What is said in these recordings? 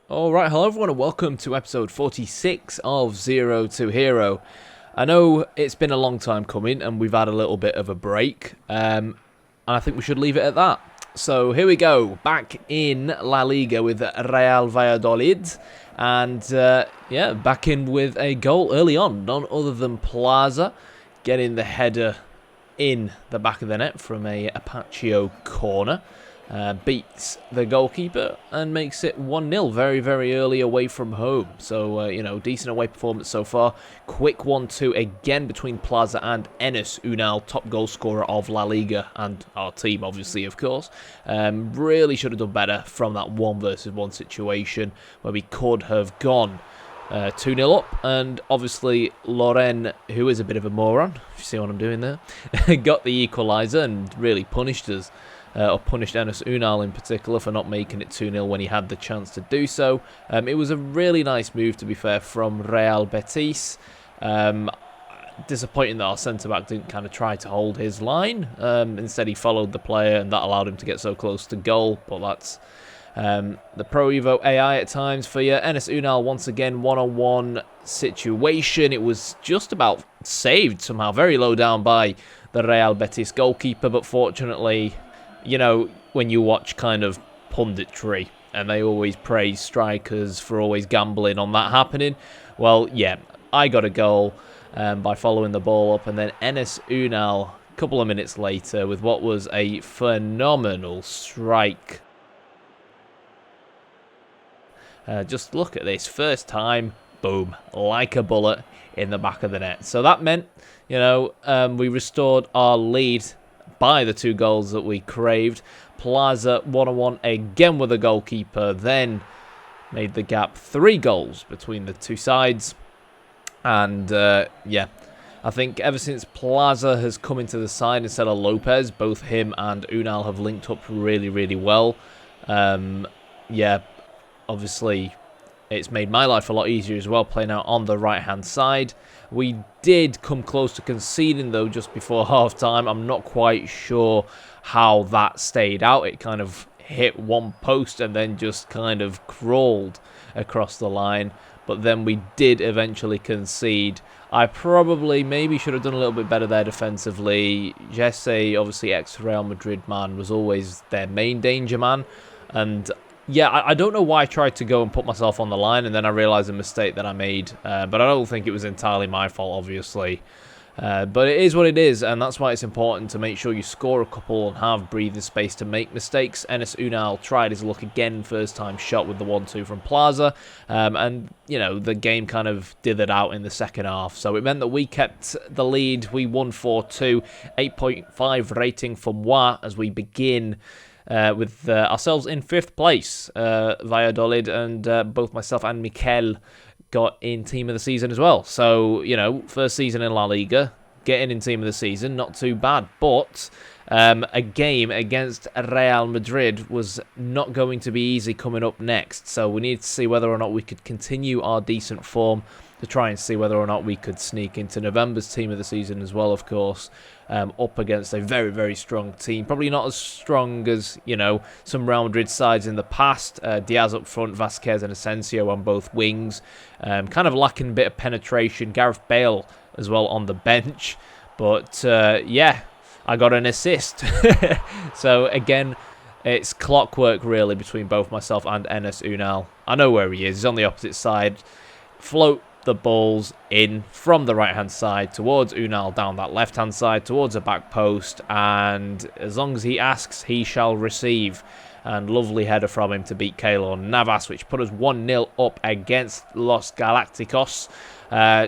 Alright, hello everyone and welcome to episode 46 of Zero to Hero. I know it's been a long time coming and we've had a little bit of a break, and I think we should leave it at that. So here we go, back in La Liga with Real Valladolid, and yeah, back in with a goal early on, none other than Plaza getting the header in the back of the net from a Apache corner. Beats the goalkeeper and makes it 1-0 very, very early away from home. So, decent away performance so far. Quick 1-2 again between Plaza and Enes Unal, top goal scorer of La Liga and our team, obviously, of course. Really should have done better from that 1-versus-1 situation where we could have gone 2-0 up, and obviously Loren, who is a bit of a moron, if you see what I'm doing there, got the equaliser and really punished us. Or punished Enes Unal in particular for not making it 2-0 when he had the chance to do so. It was a really nice move, to be fair, from Real Betis. Disappointing that our centre-back didn't kind of try to hold his line. Instead, he followed the player, and that allowed him to get so close to goal. But that's the Pro Evo AI at times for you. Enes Unal, once again, one-on-one situation. It was just about saved somehow, very low down by the Real Betis goalkeeper, but fortunately, you know, when you watch kind of punditry and they always praise strikers for always gambling on that happening, well, yeah, I got a goal by following the ball up, and then Enes Unal a couple of minutes later with what was a phenomenal strike. Just look at this, first time, boom, like a bullet in the back of the net. So that meant, we restored our lead by the 2 goals that we craved. Plaza 1-on-1 again with the goalkeeper, then made the gap 3 goals between the 2 sides. And yeah, I think ever since Plaza has come into the side instead of Lopez, both him and Unal have linked up really, really well. Yeah, obviously it's made my life a lot easier as well, playing out on the right-hand side. We did come close to conceding, though, just before half-time. I'm not quite sure how that stayed out. It kind of hit one post and then just kind of crawled across the line. But then we did eventually concede. I probably maybe should have done a little bit better there defensively. Jesse, obviously ex-Real Madrid man, was always their main danger man. And yeah, I don't know why I tried to go and put myself on the line, and then I realised a mistake that I made. But I don't think it was entirely my fault, obviously. But it is what it is, and that's why it's important to make sure you score a couple and have breathing space to make mistakes. Enes Unal tried his luck again, first-time shot with the 1-2 from Plaza. And, the game kind of dithered out in the second half. So it meant that we kept the lead. We won 4-2, 8.5 rating for Moi as we begin with ourselves in 5th place, Valladolid, and both myself and Mikel got in Team of the Season as well. So, first season in La Liga, getting in Team of the Season, not too bad. But a game against Real Madrid was not going to be easy coming up next. So we need to see whether or not we could continue our decent form to try and see whether or not we could sneak into November's Team of the Season as well, of course, up against a very, very strong team. Probably not as strong as, some Real Madrid sides in the past. Diaz up front, Vasquez and Asensio on both wings. Kind of lacking a bit of penetration. Gareth Bale as well on the bench. But, yeah, I got an assist. So, again, it's clockwork, really, between both myself and Enes Unal. I know where he is. He's on the opposite side. Float the balls in from the right-hand side towards Unal down that left-hand side towards the back post, and as long as he asks, he shall receive. And lovely header from him to beat Keylor Navas, which put us 1-0 up against Los Galacticos.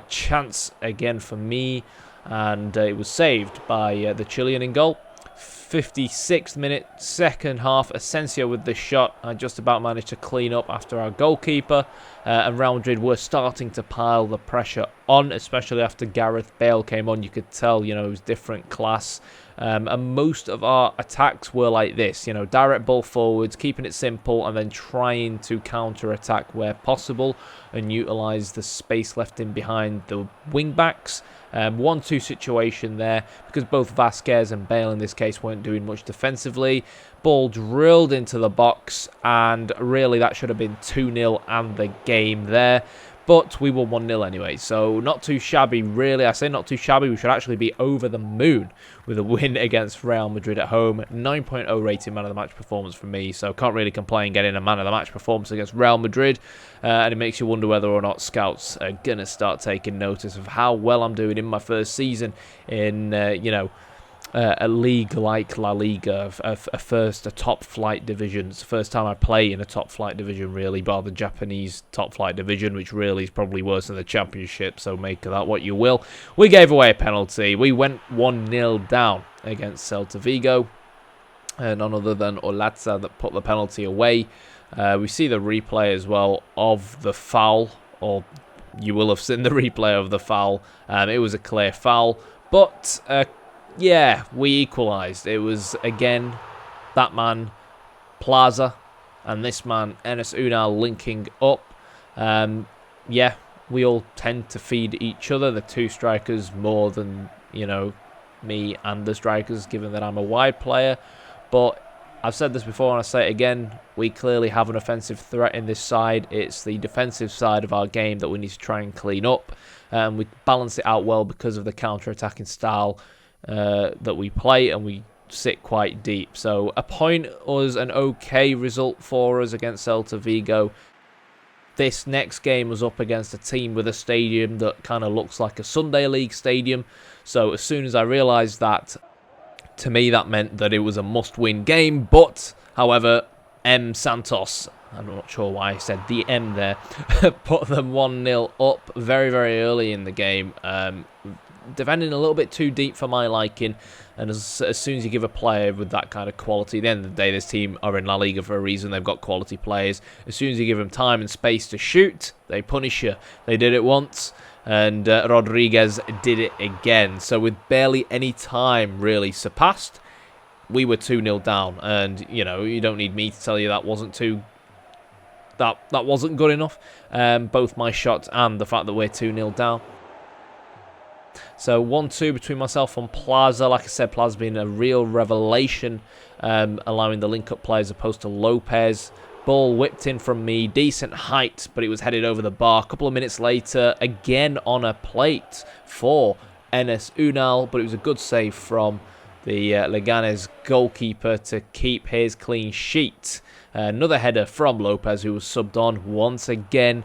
Chance again for me, and it was saved by the Chilean in goal. 56th minute, second half. Asensio with the shot. I just about managed to clean up after our goalkeeper. And Real Madrid were starting to pile the pressure on, especially after Gareth Bale came on. You could tell, it was different class. And most of our attacks were like this, direct ball forwards, keeping it simple, and then trying to counter-attack where possible and utilise the space left in behind the wing-backs. 1-2 situation there because both Vasquez and Bale in this case weren't doing much defensively. Ball drilled into the box, and really that should have been 2-0 and the game there. But we won 1-0 anyway, so not too shabby, really. I say not too shabby. We should actually be over the moon with a win against Real Madrid at home. 9.0 rated man of the match performance from me, so can't really complain getting a man of the match performance against Real Madrid. And it makes you wonder whether or not scouts are going to start taking notice of how well I'm doing in my first season in, a league like La Liga, a top flight division. It's the first time I play in a top flight division, really, bar the Japanese top flight division, which really is probably worse than the Championship, so make of that what you will. We gave away a penalty. We went 1-0 down against Celta Vigo, none other than Olazza that put the penalty away. We see the replay as well of the foul, or you will have seen the replay of the foul. It was a clear foul, but yeah, we equalised. It was, again, that man, Plaza, and this man, Enes Unal, linking up. Yeah, we all tend to feed each other, the two strikers, more than, me and the strikers, given that I'm a wide player. But I've said this before and I say it again, we clearly have an offensive threat in this side. It's the defensive side of our game that we need to try and clean up. We balance it out well because of the counter-attacking style that we play, and we sit quite deep. So a point was an okay result for us against Celta Vigo. This next game was up against a team with a stadium that kind of looks like a Sunday League stadium. So as soon as I realised that, to me that meant that it was a must-win game. But, however, M. Santos, I'm not sure why I said the M there, put them 1-0 up very, very early in the game. Defending a little bit too deep for my liking, and as soon as you give a player with that kind of quality, at the end of the day, this team are in La Liga for a reason. They've got quality players. As soon as you give them time and space to shoot, they punish you. They did it once, and Rodriguez did it again. So with barely any time really surpassed, we were 2-0 down, and you don't need me to tell you that wasn't that wasn't good enough. Both my shots and the fact that we're 2-0 down. So 1-2 between myself and Plaza. Like I said, Plaza's been a real revelation, allowing the link-up play as opposed to Lopez. Ball whipped in from me, decent height, but it was headed over the bar. A couple of minutes later, again on a plate for Enes Unal, but it was a good save from the Leganes goalkeeper to keep his clean sheet. Another header from Lopez, who was subbed on once again.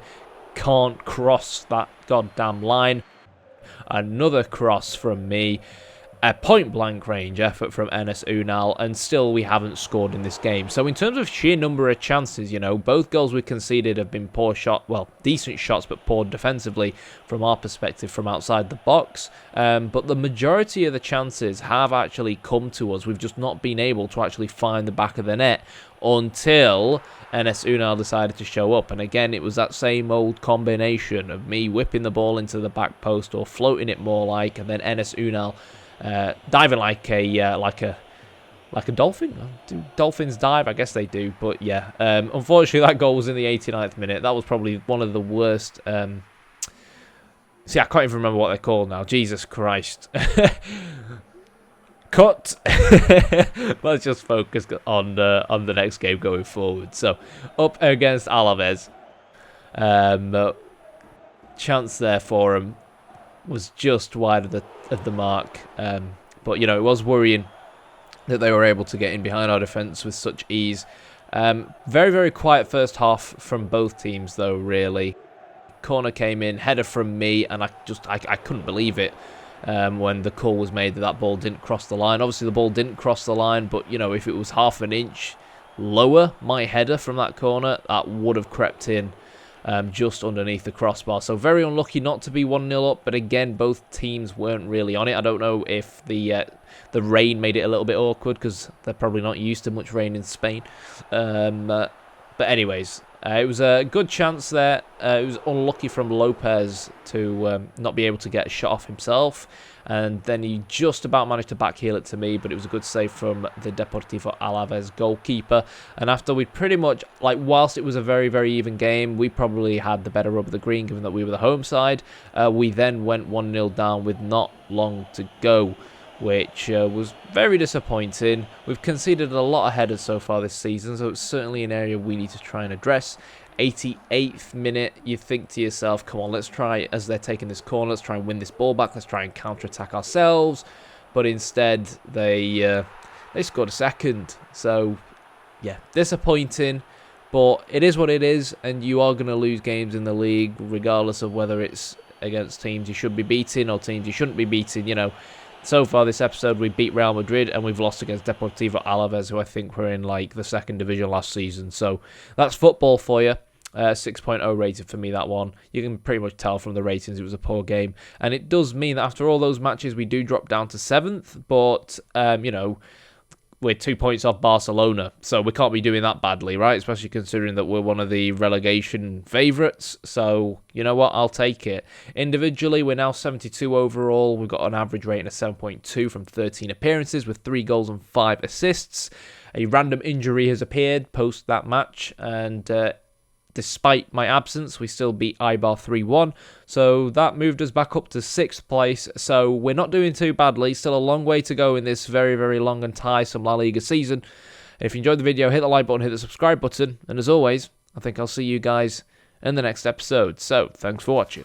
Can't cross that goddamn line. Another cross from me. A point-blank range effort from Enes Unal, and still we haven't scored in this game. So in terms of sheer number of chances, both goals we conceded have been decent shots, but poor defensively from our perspective from outside the box. But the majority of the chances have actually come to us. We've just not been able to actually find the back of the net until Enes Unal decided to show up. And again, it was that same old combination of me whipping the ball into the back post, or floating it more like, and then Enes Unal diving like a dolphin. Do dolphins dive? I guess they do. But yeah, unfortunately that goal was in the 89th minute. That was probably one of the worst. See, I can't even remember what they're called now. Jesus Christ. Cut. Let's just focus on the next game going forward. So up against Alaves, chance there for him was just wide of the mark, but it was worrying that they were able to get in behind our defence with such ease. Very, very quiet first half from both teams though, really. Corner came in, header from me, and I couldn't believe it when the call was made that ball didn't cross the line. Obviously the ball didn't cross the line, but if it was half an inch lower, my header from that corner, that would have crept in just underneath the crossbar. So very unlucky not to be 1-0 up, but again, both teams weren't really on it. I don't know if the rain made it a little bit awkward, because they're probably not used to much rain in Spain. But anyways, It was a good chance there. It was unlucky from Lopez to not be able to get a shot off himself. And then he just about managed to backheel it to me, but it was a good save from the Deportivo Alaves goalkeeper. And after we pretty much, like, whilst it was a very, very even game, we probably had the better rub of the green, given that we were the home side. We then went 1-0 down with not long to go, which was very disappointing. We've conceded a lot of headers so far this season, so it's certainly an area we need to try and address. 88th minute, you think to yourself, come on, let's try, as they're taking this corner, let's try and win this ball back, let's try and counter-attack ourselves. But instead, they scored a second. So, yeah, disappointing. But it is what it is, and you are going to lose games in the league, regardless of whether it's against teams you should be beating or teams you shouldn't be beating. You know, so far this episode, we beat Real Madrid and we've lost against Deportivo Alaves, who I think were in like the second division last season. So that's football for you. 6.0 rated for me, that one. You can pretty much tell from the ratings it was a poor game. And it does mean that after all those matches, we do drop down to 7th. But, you know, we're 2 points off Barcelona, so we can't be doing that badly, right? Especially considering that we're one of the relegation favourites. So, you know what? I'll take it. Individually, we're now 72 overall. We've got an average rating of 7.2 from 13 appearances with 3 goals and 5 assists. A random injury has appeared post that match, and despite my absence, we still beat Eibar 3-1. So that moved us back up to 6th place. So we're not doing too badly. Still a long way to go in this very, very long and tiresome La Liga season. If you enjoyed the video, hit the like button, hit the subscribe button. And as always, I think I'll see you guys in the next episode. So thanks for watching.